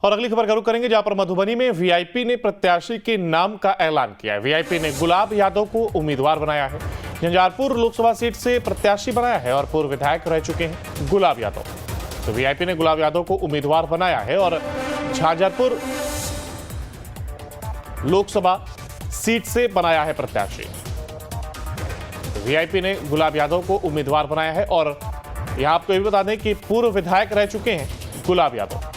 और अगली खबर का रुख करेंगे, जहां पर मधुबनी में वीआईपी ने प्रत्याशी के नाम का ऐलान किया है। वीआईपी ने गुलाब यादव को उम्मीदवार बनाया है। झंझारपुर लोकसभा सीट से प्रत्याशी बनाया है और पूर्व विधायक रह चुके हैं गुलाब यादव। तो वीआईपी ने गुलाब यादव को उम्मीदवार बनाया है और झंझारपुर लोकसभा सीट से बनाया है प्रत्याशी। वीआईपी ने गुलाब यादव को उम्मीदवार बनाया है और यहां आपको ये बता दें कि पूर्व विधायक रह चुके हैं गुलाब यादव।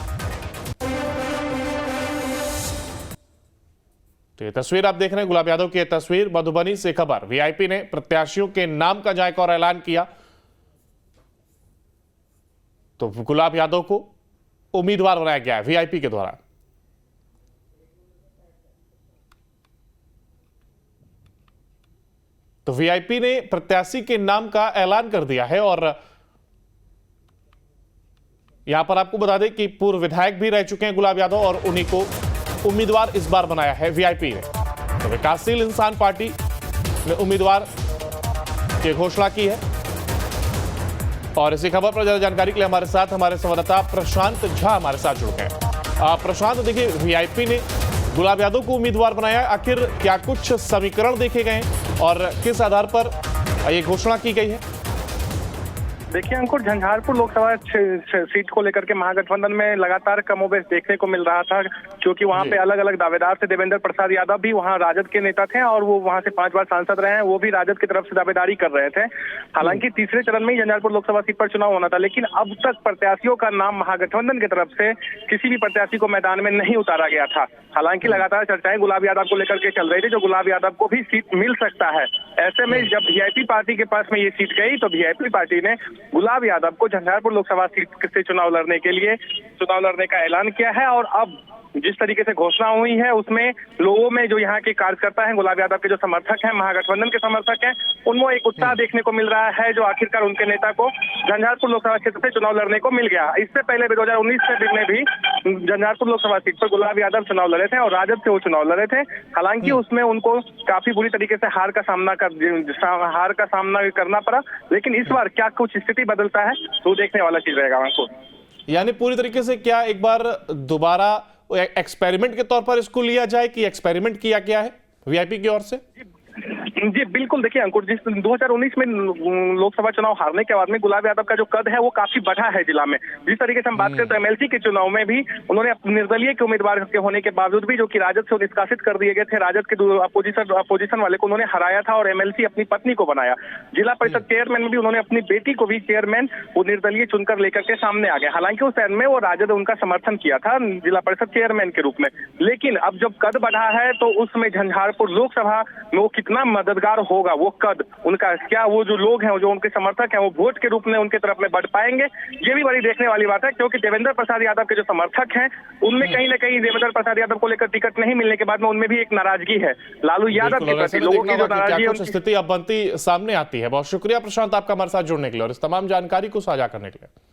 तो ये तस्वीर आप देख रहे हैं, गुलाब यादव की तस्वीर। मधुबनी से खबर, वीआईपी ने प्रत्याशियों के नाम का जायका और ऐलान किया। तो गुलाब यादव को उम्मीदवार बनाया गया है वीआईपी के द्वारा। तो वीआईपी ने प्रत्याशी के नाम का ऐलान कर दिया है और यहां पर आपको बता दें कि पूर्व विधायक भी रह चुके हैं गुलाब यादव और उन्हीं को उम्मीदवार इस बार बनाया है वीआईपी ने। तो विकासशील इंसान पार्टी ने उम्मीदवार की घोषणा की है। और इसी खबर पर ज्यादा जानकारी के लिए हमारे साथ हमारे संवाददाता प्रशांत झा हमारे साथ जुड़ गए। प्रशांत, देखिए, वीआईपी ने गुलाब यादव को उम्मीदवार बनाया, आखिर क्या कुछ समीकरण देखे गए और किस आधार पर यह घोषणा की गई है? देखिए अंकुर, झंझारपुर लोकसभा सीट को लेकर के महागठबंधन में लगातार कमोबेश देखने को मिल रहा था, क्योंकि वहां पे अलग अलग दावेदार थे। देवेंद्र प्रसाद यादव भी वहां राजद के नेता थे और वो वहां से 5 बार सांसद रहे हैं, वो भी राजद की तरफ से दावेदारी कर रहे थे। हालांकि तीसरे चरण में ही झंझारपुर लोकसभा सीट पर चुनाव होना था, लेकिन अब तक प्रत्याशियों का नाम महागठबंधन की तरफ से किसी भी प्रत्याशी को मैदान में नहीं उतारा गया था। हालांकि लगातार चर्चाएं गुलाब यादव को लेकर के चल रही थी, जो गुलाब यादव को भी सीट मिल सकता है। ऐसे में जब वीआईपी पार्टी के पास में ये सीट गई तो वीआईपी पार्टी ने गुलाब यादव को झंझारपुर लोकसभा सीट से चुनाव लड़ने का ऐलान किया है। और अब जिस तरीके से घोषणा हुई है उसमें लोगों में, जो यहाँ के कार्यकर्ता हैं, गुलाब यादव के जो समर्थक हैं, महागठबंधन के समर्थक हैं, उनमें एक उत्साह देखने को मिल रहा है, जो आखिरकार उनके नेता को झंझारपुर लोकसभा क्षेत्र से चुनाव लड़ने को मिल गया। इससे पहले 2019 में भी झंझारपुर लोकसभा सीट पर गुलाब यादव चुनाव लड़े थे और राजद से वो चुनाव लड़े थे। हालांकि उसमें उनको काफी बुरी तरीके से हार का सामना करना पड़ा, लेकिन इस बार क्या कुछ स्थिति बदलता है तो देखने वाला चीज रहेगा। यानी पूरी तरीके से क्या एक बार दोबारा एक्सपेरिमेंट के तौर पर इसको लिया जाए कि एक्सपेरिमेंट किया गया है वीआईपी की ओर से? जी बिल्कुल, देखिए अंकुर, जिस 2019 में लोकसभा चुनाव हारने के बाद में गुलाब यादव का जो कद है वो काफी बढ़ा है जिला में। जिस तरीके से हम बात करें तो एमएलसी के चुनाव में भी उन्होंने निर्दलीय के उम्मीदवार के होने के बावजूद भी, जो कि राजद से निष्कासित कर दिए गए थे, राजद के अपोजिशन वाले को उन्होंने हराया था और एमएलसी अपनी पत्नी को बनाया। जिला परिषद चेयरमैन में भी उन्होंने अपनी बेटी को भी चेयरमैन वो निर्दलीय चुनकर लेकर के सामने आ गए। हालांकि उस टाइम में वो राजद उनका समर्थन किया था जिला परिषद चेयरमैन के रूप में, लेकिन अब जब कद बढ़ा है तो उसमें झंझारपुर लोकसभा में वो कितना मददगार होगा, वो कद उनका क्या, वो जो लोग हैं, जो उनके समर्थक हैं, वो वोट के रूप में उनके तरफ में बढ़ पाएंगे, ये भी बड़ी देखने वाली बात है। क्योंकि देवेंद्र प्रसाद यादव के जो समर्थक हैं उनमें कहीं ना कहीं देवेंद्र प्रसाद यादव को लेकर टिकट नहीं मिलने के बाद में उनमें भी एक नाराजगी है लालू यादव के प्रति। लोगों की जो नाराजगी है, स्थिति अब बनती सामने आती है। बहुत शुक्रिया प्रशांत आपका हमारे साथ जुड़ने के लिए और इस तमाम जानकारी को साझा करने के लिए।